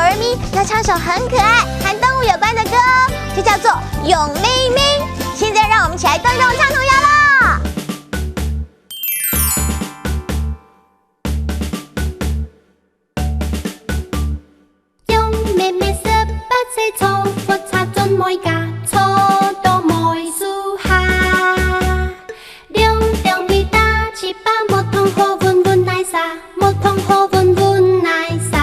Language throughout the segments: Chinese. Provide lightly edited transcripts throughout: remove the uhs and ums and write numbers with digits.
瑞咪要唱首很可爱和动物有关的歌哦，就叫做《勇妹妹》。现在让我们一起来动动唱童谣喽！勇妹妹18歲坐火車進每家，坐到每樹下。兩尾打翅膀，木桶好溫溫奶沙，木桶好溫溫奶沙。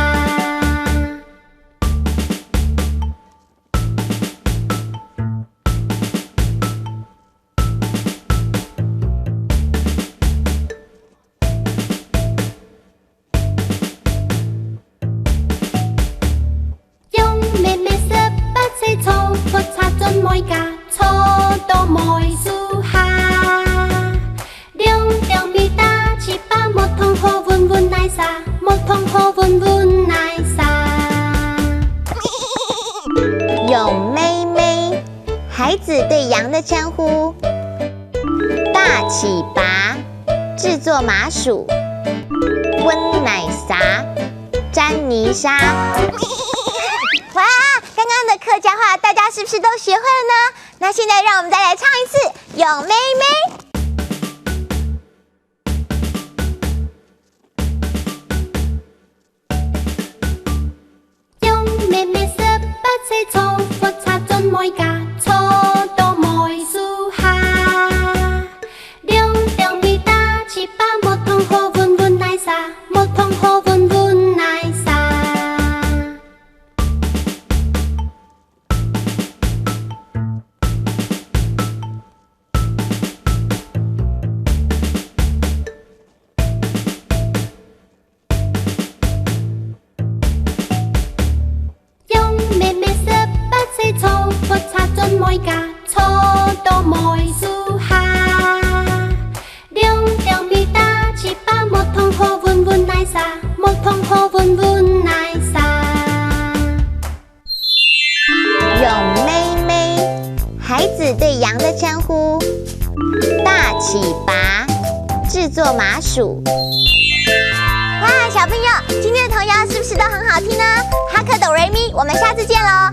勇妹妹18歲坐火車進每家，坐到每樹下。兩尾打翅膀，木桶好溫溫奶沙，木桶好溫溫奶沙。勇妹妹，孩子对羊的称呼。大起拔，制作麻薯。温奶撒，沾泥沙。哇，刚刚的客家话大家是不是都学会了呢？那现在让我们再来唱一次《勇妹妹》。勇妹妹18歲坐火車進每家，坐到每樹下。兩尾打翅膀，木桶好溫溫奶沙，木桶好溫溫奶沙。勇妹妹18歲坐火車進每家，坐到每樹下。兩尾打翅膀，木桶好溫溫奶沙，木桶好溫溫奶沙。勇妹妹，孩子对羊的称呼。大起拔，制作麻薯。哇，小朋友，今天的童谣是不是都很好听呢？哈克哆瑞咪，我们下次见喽！